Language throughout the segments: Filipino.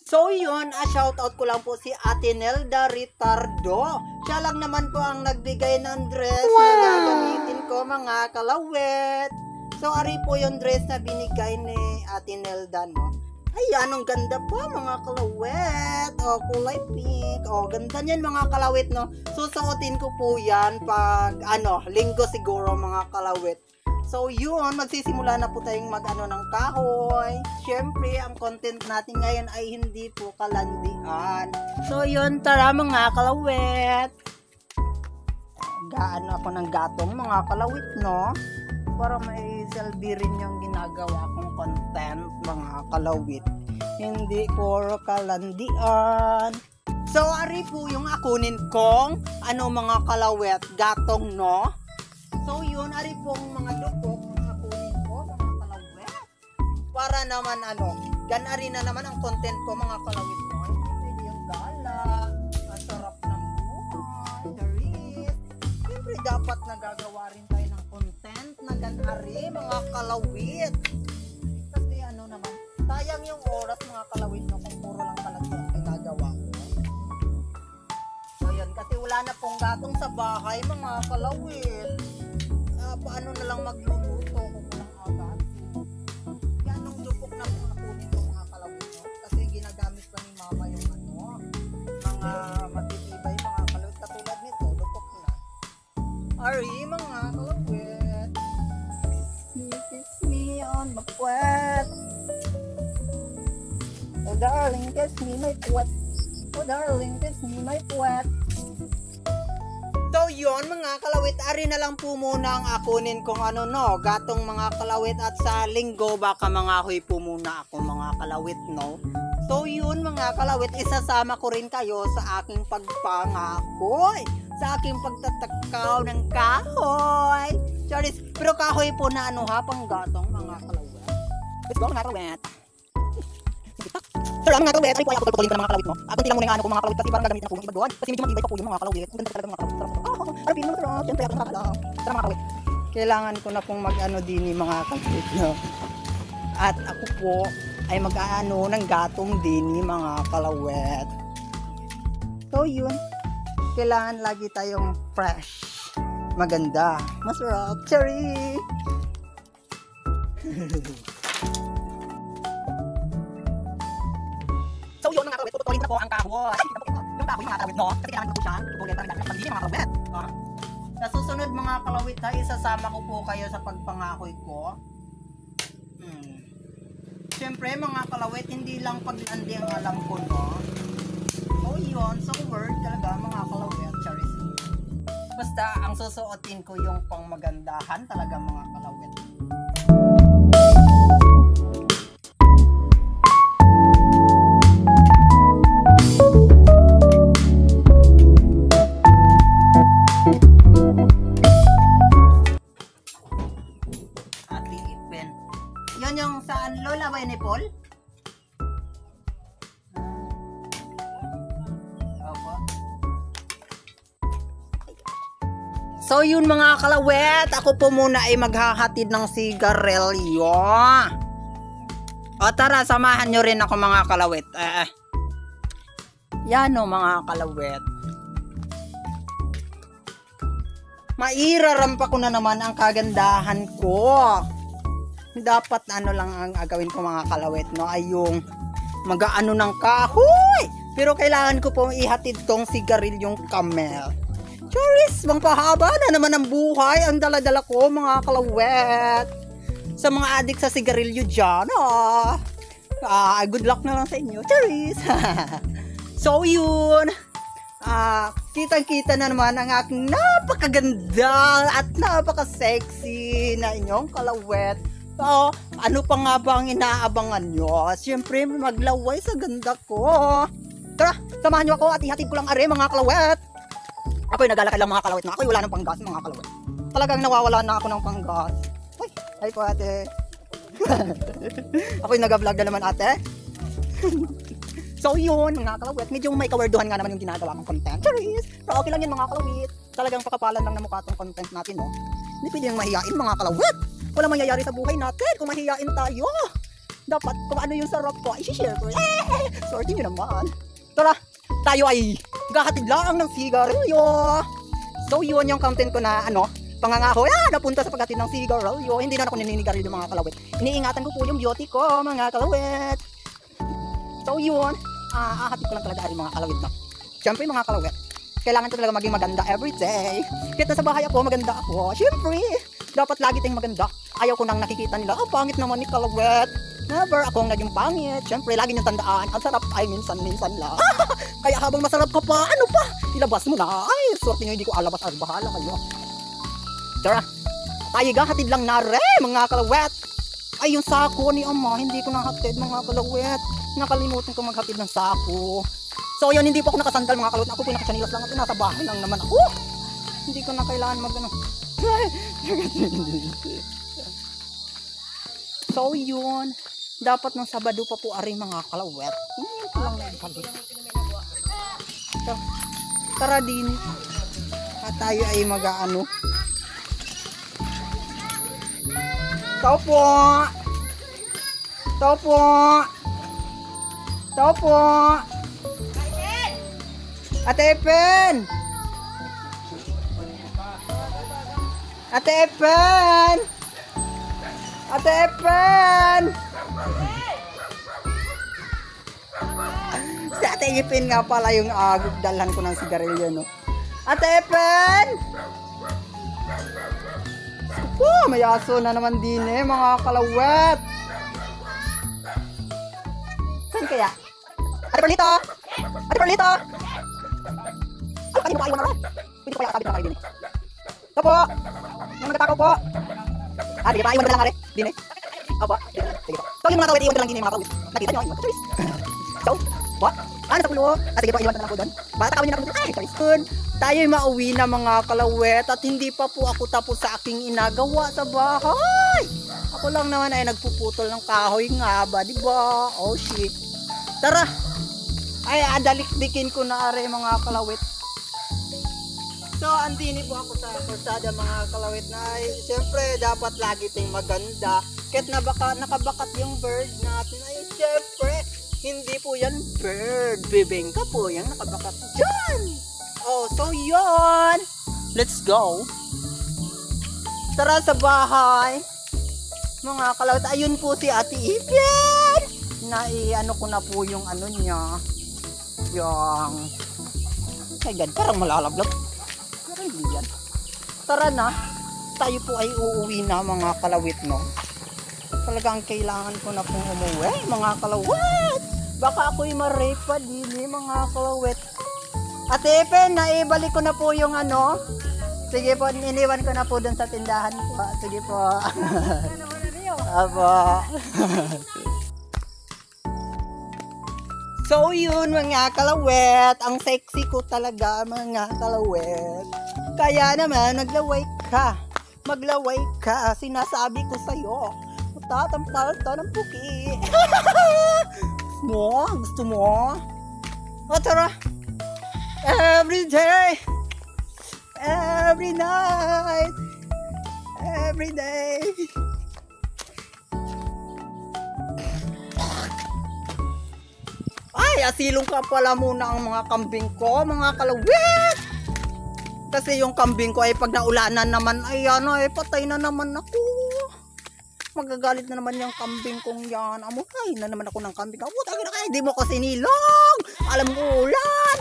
So yun, shoutout ko lang po si Ate Nelda Ritardo. Siya lang naman po ang nagbigay ng dress na gagamitin ko, mga kalawit. So ari po yung dress na binigay ni Ate Nelda, no? Ayan, ang ganda po mga kalawit. O, kulay pink. O, ganda niyan mga kalawit, no? Susuotin ko po yan pag, linggo siguro mga kalawit. So yun, magsisimula na po tayong ng kahoy. Siyempre, ang content natin ngayon ay hindi po kalandian. So yun, tara mga kalawit. Gaano ako ng gatong mga kalawit, no? Para may selfie rin yung ginagawa kong content mga kalawit. Hindi puro kalandian. So ari po yung akunin kong mga kalawit, gatong, no? So yun, ari pong mga dukok mga kunin ko, mga kalawit. Para naman ganari na naman ang content ko mga kalawit mo. Pwede yung gala, ang sarap ng buhay, darit. Siyempre dapat nagagawa rin tayo ng content na ganari mga kalawit. Kasi naman, sayang yung oras mga kalawit mo kung puro lang talaga yung ginagawa ko. So yun, kasi wala na pong gatong sa bahay mga kalawit. Paano na lang magluluto kung walang agat. Yan ang dupok na mga kunin ko mga kalawit, no? Kasi ginagamit pa ni mama yung mga matitibay mga kalawit. Katulad nito, dupok na. Ari mga kalawit. Kiss me on my puwet. Oh darling, kiss me my puwet. Oh darling, kiss me my puwet. So yun mga kalawit, ari na lang po muna ang akunin kung gatong mga kalawit, at sa linggo baka mangahoy po muna ako mga kalawit, no? So yun mga kalawit, isasama ko rin kayo sa aking pagpangahoy, sa aking pagtatakaw ng kahoy. Charis, pero kahoy po na pang gatong mga kalawit. Let's go mga kalawit. So mga kalawit, ay po ay ako pagpakulin ka ng mga kalawit mo. Abang tilang muna yung mga kalawit kasi parang gagamitin ako yung iba doon. Kasi medyo matibay pa po yung mga kalawit. Ang ganda talaga mga kalawit. Ano pinong sarap? Siyempre ako nakakalam. Tara mga kalawit. Kailangan ko na pong din mga kalawit, no? At ako po ay ng gatong din mga kalawit. So yun, kailangan lagi tayong fresh, maganda, masarap, cherry. So yun mga kalawit, tutulin na po ang kahoy. Yung kahoy mga kalawit, no? Kasi kailangan ko po siyang tutulin para natin mga kalawit. Sa susunod mga kalawit, isasama ko po kayo sa pagpangahoy ko. Siyempre mga kalawit, hindi lang paglandi ang alam ko, no? So yun, so word talaga mga kalawit, charis. Basta ang susuotin ko yung pang magandahan talaga mga kalawit. Yung saan Lola ba ni Paul? Opo. So yun mga kalawet, ako po muna ay maghahatid ng sigarilyo. O tara, samahan nyo rin ako mga kalawet. Yan mga kalawet. Mairarampa ko na naman ang kagandahan ko. Dapat lang ang agawin ko mga kalawit, no, ay yung mag-aano ng kahoy. Pero kailangan ko pong ihatid tong sigarilyong camel. Charis, bang pahaba na naman ang buhay ang dala-dala ko mga kalawit. Sa mga adik sa sigarilyo dyan, good luck na lang sa inyo, charis. So yun, kitang-kita na naman ang aking napakaganda at napaka-sexy na inyong kalawit. So, ano pa nga ba ang inaabangan nyo? Siyempre, maglaway sa ganda ko. Tara, samahan nyo ako at ihatid ko lang mga kalawit. Ako'y naglalakad lang mga kalawit na. Ako'y wala ng panggas mga kalawit. Talagang nawawala na ako ng panggas. Uy, ay po ate. Ako'y nag-vlog na naman ate. So yun mga kalawit, medyo may kawerduhan nga naman yung ginagawa kong content. Charis! Pero okay lang yun mga kalawit. Talagang pakapalan lang na mukha tong content natin, no? Hindi pwede yung mahiyain mga kalawit. Walang mangyayari sa buhay natin kung mahiyain tayo. dapat kung ano yung sarap ko, i-share ko. Sorry nyo naman. Tara, tayo ay gahatid lang ng sigarilyo. So yun yung content ko na pangangako. Napunta sa paghatid ng sigarilyo. Hindi na ako naninigarilyo mga kalawit. Iniingatan ko po yung beauty ko mga kalawit. So yun, ahatid ko lang talaga ay mga kalawit na. Siyempre mga kalawit, kailangan talaga maging maganda everyday. Kahit nasa bahay ako, maganda ako. Siyempre, dapat lagi tayong maganda. Ayaw ko nang nakikita nila, pangit naman ni kalawit. Never akong naging pangit. Siyempre, lagi niyong tandaan, ang sarap ay minsan-minsan lang. Kaya habang masarap ka pa, ano pa? Ilabas mo na. Ay, swerte nyo, hindi ko alabas. Bahala kayo. Tara, tayo hatid lang na rin, mga kalawet. Ay, yung sako ni ama, hindi ko nahatid, mga kalawet. Nakalimutan ko maghatid ng sako. So, yun, hindi po ako nakasandal, mga kalawet. Ako po nakachanilas lang at nasa bahay lang naman ako. Hindi ko na kailangan So, yun. Dapat ng Sabado pa po ari mga kalawet. Hindi ko lang naibalik. So, tara din. At tayo ay mag-ano. Tao po. Tao po. Tao po. Ate Epen. Ate Epen. Ate Epen. Si Ate Epen nga pala yung dalhan ko ng sigarilyo, no? Ate Epen! May aso na naman din mga kalawet. Saan kaya? Ate Perlito! Ate Perlito! Ay, kanino ba iwan na? Pwede ko kaya kasabit na kayo din eh. Ito po! Yung nagtatakaw po! Sige pa, iwan na lang are. Din eh. Opo. Sige po. So yung mga kawit, iwan ko lang din mga kawit. Nakita nyo, iwan ko. So, po? Ano sa pulo? Sige po, iwan ko na lang po doon. Bata kawin nyo na po doon. Ay, choice. Good. Tayo'y mauwi na mga kalawet at hindi pa po ako tapos sa aking inagawa sa bahay. Ako lang naman ay nagpuputol ng kahoy nga ba, diba? Oh shit. Tara. Ay, adalikdikin ko na are mga kalawit. So, andini po ako sa kursada mga kalawit na ay siyempre dapat lagi tayong maganda. Kahit nakabakat yung bird natin ay siyempre hindi po yan bird. Bibingka po yung nakabakat dyan. Oh, so yun. Let's go. Tara sa bahay. Mga kalawit, ayun po si Ate Epen. Nai-ano ko na po yung niya. Yung my God, parang malalaglag. Yan. Tara na, tayo po ay uuwi na mga kalawit, no? Talagang kailangan ko na pong umuwi mga kalawit. Baka ako'y ma-rape pa din mga kalawit. Ate Epen, naibalik ko na po yung sige po, iniwan ko na po dun sa tindahan po. Sige po. Aba. So yun mga kalawet, ang sexy ko talaga mga kalawet. Kaya naman maglaway ka, sinasabi ko sa'yo. Tatampal to ng puki. Gusto mo? O tara, every day, every night, every day. Ay, asilong ka pala muna ang mga kambing ko, mga kalawit. Kasi yung kambing ko ay pag naulanan naman, ay patay na naman ako. Magagalit na naman yung kambing kong yan. Amuhay na naman ako ng kambing. Hindi mo ko sinilong. Alam mo ulan.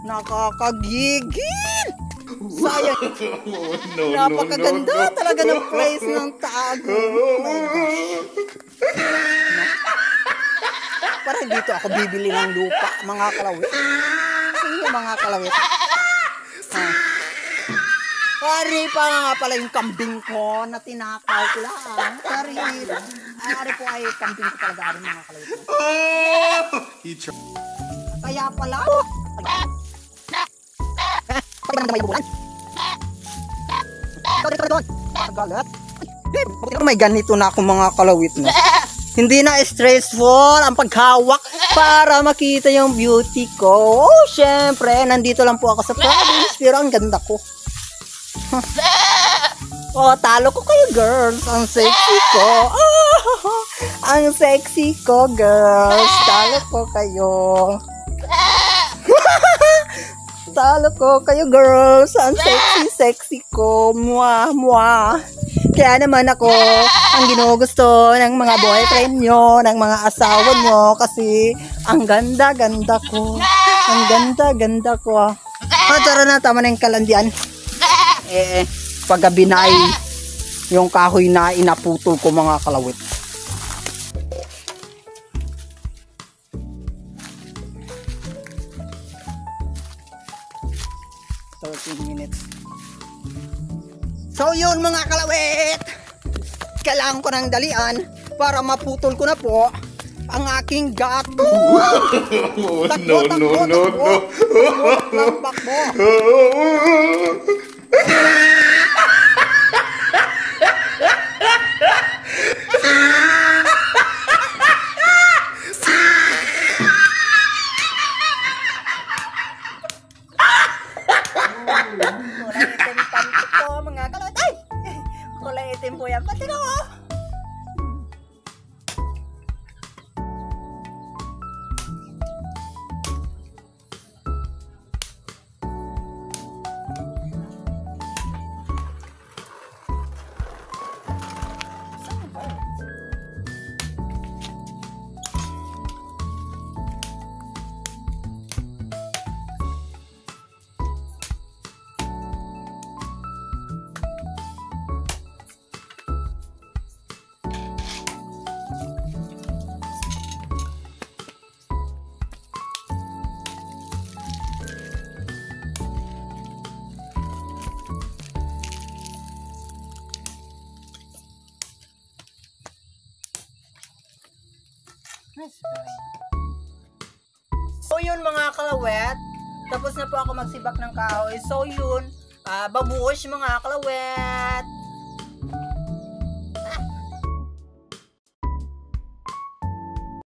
Nakakagigil. Sayang. Napakaganda talaga ng place ng Tago. Oh my gosh. Parang dito ako bibili ng lupa, mga kalawit. Mga kalawit. Ari pa nga pala yung kambing ko na tinakaw ko lang. Ari po ay kambing ko talaga rin mga kalawit. Kaya pala. Pati naman naman yung bulan. Ikaw doon. Galit. May ganito na ako mga kalawit na. Hindi na stressful ang paghawak para makita yung beauty ko. Oh, syempre, nandito lang po ako sa province pero ang ganda ko. Oh, talo ko kayo girls. Ang sexy ko. Oh, Ang sexy ko, girls. Talo ko kayo. Talo ko kayo, girls. Ang sexy ko. Mwah. Kaya naman ako ang ginugusto ng mga boyfriend nyo, ng mga asawa nyo, kasi ang ganda-ganda ko. Ang ganda-ganda ko. Tara na, tama na yung kalandian. Paggabi na ay yung kahoy na inaputol ko, mga kalawit. So, 10 minutes. So, yun mga kalawit. Kailangan ko ng dalian para maputol ko na po ang aking gato. Takbo. Kulay itim po yan. Pati na ko. So yun mga kalawet, tapos na po ako magsibak ng kahoy. So yun, babush mga kalawet.